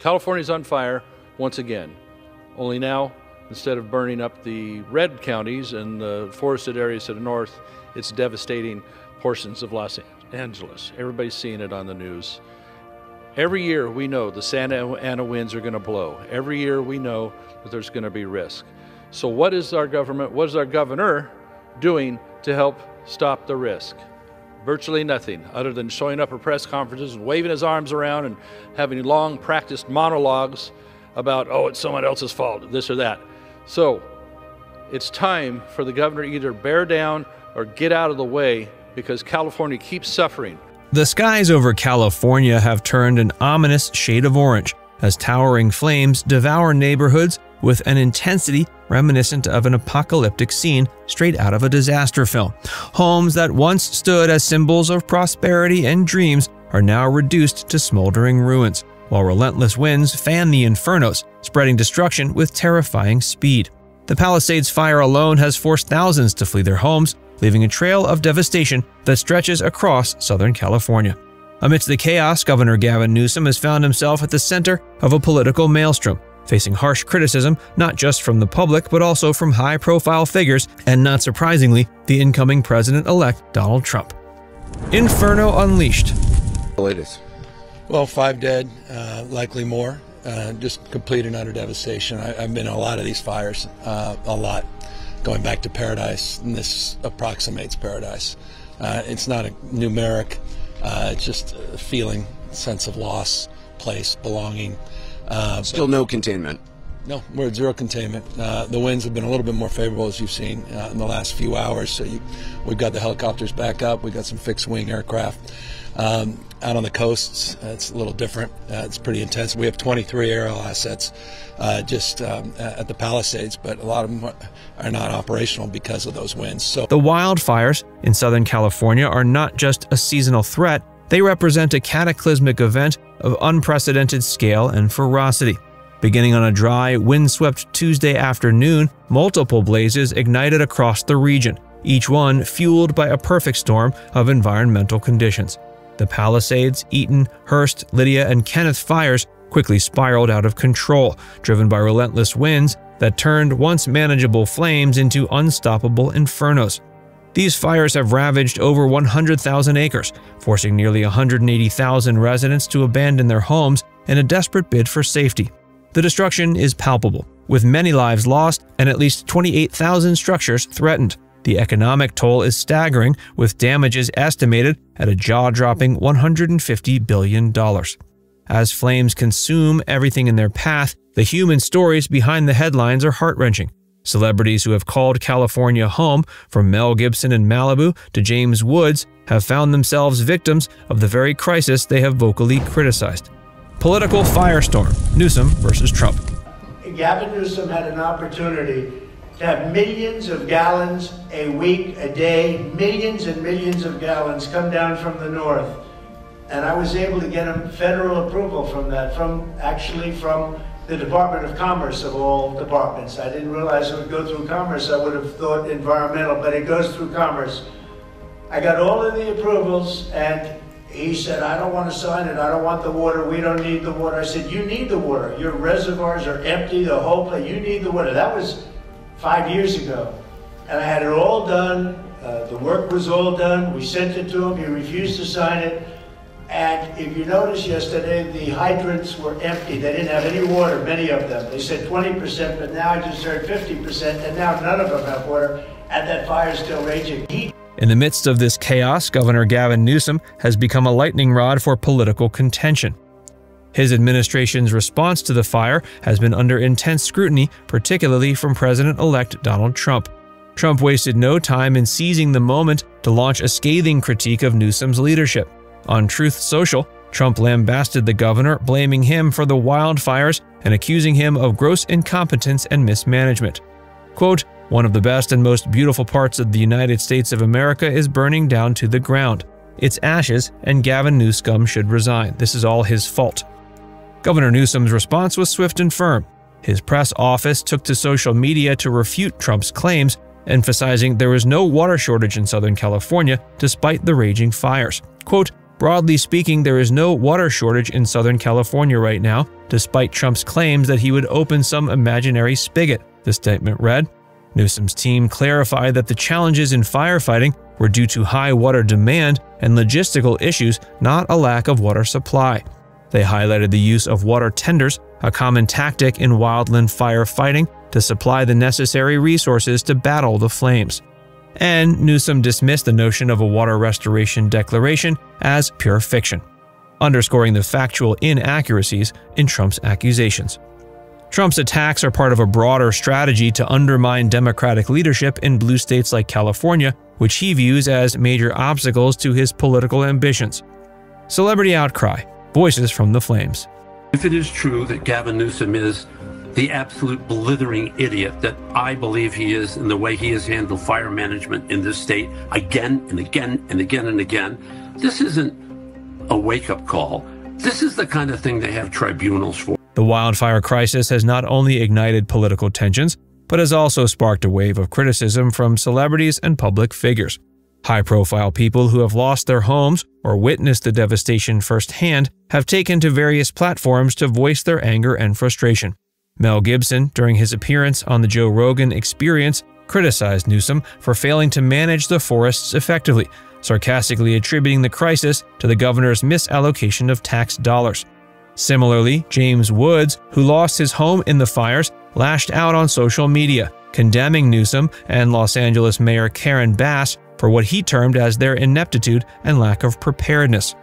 California's on fire once again. Only now, instead of burning up the red counties and the forested areas to the north, it's devastating portions of Los Angeles. Everybody's seeing it on the news. Every year we know the Santa Ana winds are going to blow. Every year we know that there's going to be risk. So what is our governor doing to help stop the risk? Virtually nothing, other than showing up at press conferences and waving his arms around and having long practiced monologues about, oh, it's someone else's fault, this or that. So it's time for the governor to either bear down or get out of the way, because California keeps suffering. The skies over California have turned an ominous shade of orange as towering flames devour neighborhoods with an intensity reminiscent of an apocalyptic scene straight out of a disaster film. Homes that once stood as symbols of prosperity and dreams are now reduced to smoldering ruins, while relentless winds fan the infernos, spreading destruction with terrifying speed. The Palisades fire alone has forced thousands to flee their homes, leaving a trail of devastation that stretches across Southern California. Amidst the chaos, Governor Gavin Newsom has found himself at the center of a political maelstrom, facing harsh criticism not just from the public but also from high-profile figures and, not surprisingly, the incoming president-elect Donald Trump. Inferno unleashed. The latest. Well, 5 dead, likely more. Just complete and utter devastation. I've been in a lot of these fires, a lot, going back to Paradise, and this approximates Paradise. It's not a numeric, it's just a feeling, sense of loss, place, belonging. Still no containment. No, we're at zero containment. The winds have been a little bit more favorable, as you've seen in the last few hours. So we've got the helicopters back up. We've got some fixed-wing aircraft. Out on the coasts, it's a little different. It's pretty intense. We have 23 aerial assets just at the Palisades, but a lot of them are not operational because of those winds. So the wildfires in Southern California are not just a seasonal threat. They represent a cataclysmic event of unprecedented scale and ferocity. Beginning on a dry, windswept Tuesday afternoon, multiple blazes ignited across the region, each one fueled by a perfect storm of environmental conditions. The Palisades, Eaton, Hearst, Lydia, and Kenneth fires quickly spiraled out of control, driven by relentless winds that turned once manageable flames into unstoppable infernos. These fires have ravaged over 100,000 acres, forcing nearly 180,000 residents to abandon their homes in a desperate bid for safety. The destruction is palpable, with many lives lost and at least 28,000 structures threatened. The economic toll is staggering, with damages estimated at a jaw-dropping $150 billion. As flames consume everything in their path, the human stories behind the headlines are heart-wrenching. Celebrities who have called California home, from Mel Gibson in Malibu to James Woods, have found themselves victims of the very crisis they have vocally criticized. Political firestorm: Newsom versus Trump. Gavin Newsom had an opportunity to have millions of gallons a week, a day, millions and millions of gallons come down from the north. And I was able to get him federal approval from that, from the Department of Commerce of all departments. I didn't realize it would go through Commerce. I would have thought environmental, but it goes through Commerce. I got all of the approvals, and he said, I don't want to sign it. I don't want the water. We don't need the water. I said, you need the water. Your reservoirs are empty, the whole place. You need the water. That was 5 years ago. And I had it all done. The work was all done. We sent it to him. He refused to sign it. And if you notice yesterday, the hydrants were empty. They didn't have any water, many of them. They said 20%, but now I just heard 50%, and now none of them have water, and that fire is still raging. In the midst of this chaos, Governor Gavin Newsom has become a lightning rod for political contention. His administration's response to the fire has been under intense scrutiny, particularly from President-elect Donald Trump. Trump wasted no time in seizing the moment to launch a scathing critique of Newsom's leadership. On Truth Social, Trump lambasted the governor, blaming him for the wildfires and accusing him of gross incompetence and mismanagement. Quote, "One of the best and most beautiful parts of the United States of America is burning down to the ground. It's ashes, and Gavin Newsom should resign. This is all his fault." Governor Newsom's response was swift and firm. His press office took to social media to refute Trump's claims, emphasizing there was no water shortage in Southern California despite the raging fires. Quote, Broadly speaking, there is no water shortage in Southern California right now, despite Trump's claims that he would open some imaginary spigot, the statement read. Newsom's team clarified that the challenges in firefighting were due to high water demand and logistical issues, not a lack of water supply. They highlighted the use of water tenders, a common tactic in wildland firefighting, to supply the necessary resources to battle the flames. And Newsom dismissed the notion of a water restoration declaration as pure fiction, underscoring the factual inaccuracies in Trump's accusations. Trump's attacks are part of a broader strategy to undermine Democratic leadership in blue states like California, which he views as major obstacles to his political ambitions. Celebrity outcry, voices from the flames. If it is true that Gavin Newsom is the absolute blithering idiot that I believe he is in the way he has handled fire management in this state again and again and again and again, this isn't a wake-up call. This is the kind of thing they have tribunals for. The wildfire crisis has not only ignited political tensions, but has also sparked a wave of criticism from celebrities and public figures. High-profile people who have lost their homes or witnessed the devastation firsthand have taken to various platforms to voice their anger and frustration. Mel Gibson, during his appearance on the Joe Rogan Experience, criticized Newsom for failing to manage the forests effectively, sarcastically attributing the crisis to the governor's misallocation of tax dollars. Similarly, James Woods, who lost his home in the fires, lashed out on social media, condemning Newsom and Los Angeles Mayor Karen Bass for what he termed as their ineptitude and lack of preparedness.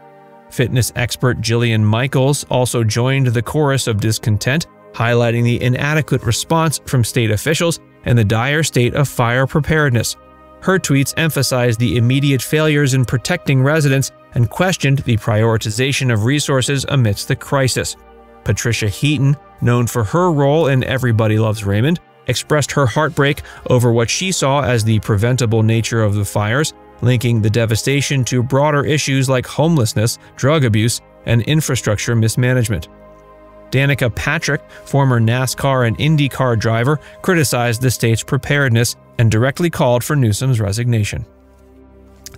Fitness expert Jillian Michaels also joined the chorus of discontent, highlighting the inadequate response from state officials and the dire state of fire preparedness. Her tweets emphasized the immediate failures in protecting residents and questioned the prioritization of resources amidst the crisis. Patricia Heaton, known for her role in Everybody Loves Raymond, expressed her heartbreak over what she saw as the preventable nature of the fires, linking the devastation to broader issues like homelessness, drug abuse, and infrastructure mismanagement. Danica Patrick, former NASCAR and IndyCar driver, criticized the state's preparedness and directly called for Newsom's resignation.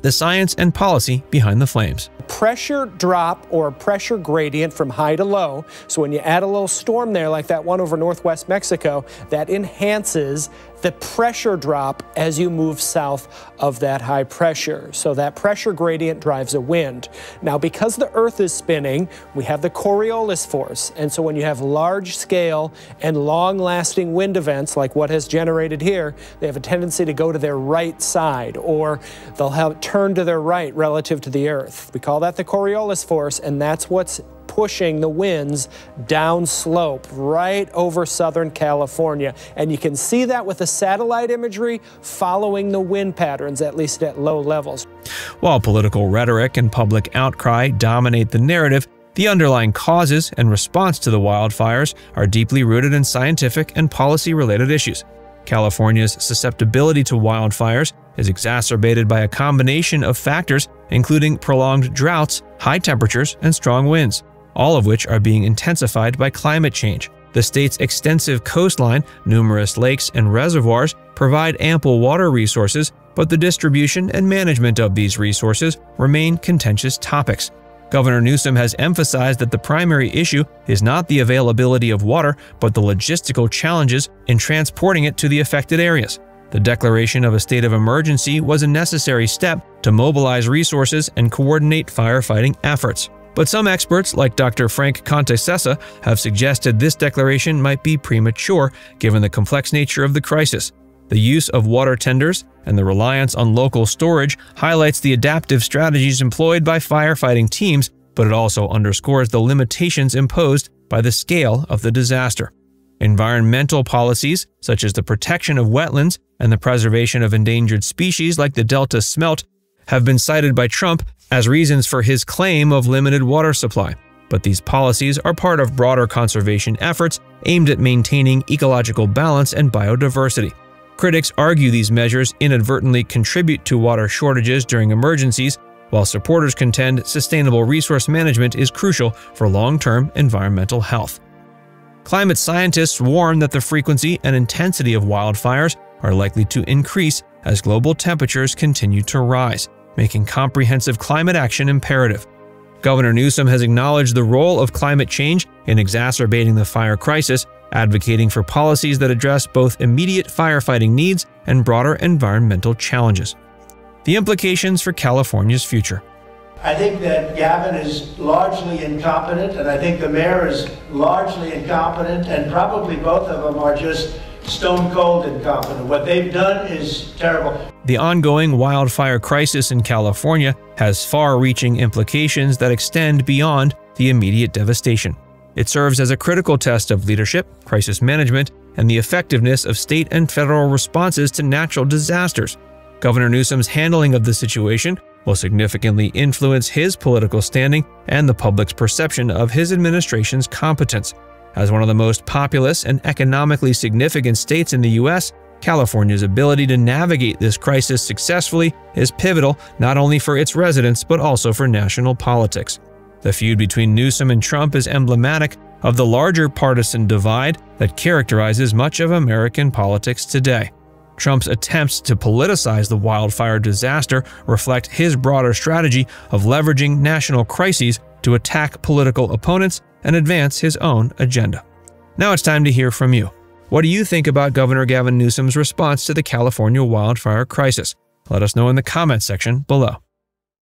The science and policy behind the flames. Pressure drop or pressure gradient from high to low. So when you add a little storm there like that one over northwest Mexico, that enhances the pressure drop as you move south of that high pressure. So that pressure gradient drives a wind. Now, because the Earth is spinning, we have the Coriolis force. And so when you have large scale and long-lasting wind events like what has generated here, they have a tendency to go to their right side, or they'll have turn to their right relative to the Earth. We call that the Coriolis force, and that's what's pushing the winds down slope right over Southern California. And you can see that with the satellite imagery following the wind patterns, at least at low levels. While political rhetoric and public outcry dominate the narrative, the underlying causes and response to the wildfires are deeply rooted in scientific and policy-related issues. California's susceptibility to wildfires is exacerbated by a combination of factors, including prolonged droughts, high temperatures, and strong winds, all of which are being intensified by climate change. The state's extensive coastline, numerous lakes, and reservoirs provide ample water resources, but the distribution and management of these resources remain contentious topics. Governor Newsom has emphasized that the primary issue is not the availability of water, but the logistical challenges in transporting it to the affected areas. The declaration of a state of emergency was a necessary step to mobilize resources and coordinate firefighting efforts. But some experts, like Dr. Frank Contessessa, have suggested this declaration might be premature given the complex nature of the crisis. The use of water tenders and the reliance on local storage highlights the adaptive strategies employed by firefighting teams, but it also underscores the limitations imposed by the scale of the disaster. Environmental policies, such as the protection of wetlands and the preservation of endangered species like the Delta smelt, have been cited by Trump as reasons for his claim of limited water supply. But these policies are part of broader conservation efforts aimed at maintaining ecological balance and biodiversity. Critics argue these measures inadvertently contribute to water shortages during emergencies, while supporters contend sustainable resource management is crucial for long-term environmental health. Climate scientists warn that the frequency and intensity of wildfires are likely to increase as global temperatures continue to rise, making comprehensive climate action imperative. Governor Newsom has acknowledged the role of climate change in exacerbating the fire crisis, advocating for policies that address both immediate firefighting needs and broader environmental challenges. The implications for California's future. I think that Gavin is largely incompetent, and I think the mayor is largely incompetent, and probably both of them are just stone cold incompetent. What they've done is terrible. The ongoing wildfire crisis in California has far-reaching implications that extend beyond the immediate devastation. It serves as a critical test of leadership, crisis management, and the effectiveness of state and federal responses to natural disasters. Governor Newsom's handling of the situation will significantly influence his political standing and the public's perception of his administration's competence. As one of the most populous and economically significant states in the U.S., California's ability to navigate this crisis successfully is pivotal not only for its residents but also for national politics. The feud between Newsom and Trump is emblematic of the larger partisan divide that characterizes much of American politics today. Trump's attempts to politicize the wildfire disaster reflect his broader strategy of leveraging national crises to attack political opponents and advance his own agenda. Now it's time to hear from you. What do you think about Governor Gavin Newsom's response to the California wildfire crisis? Let us know in the comments section below.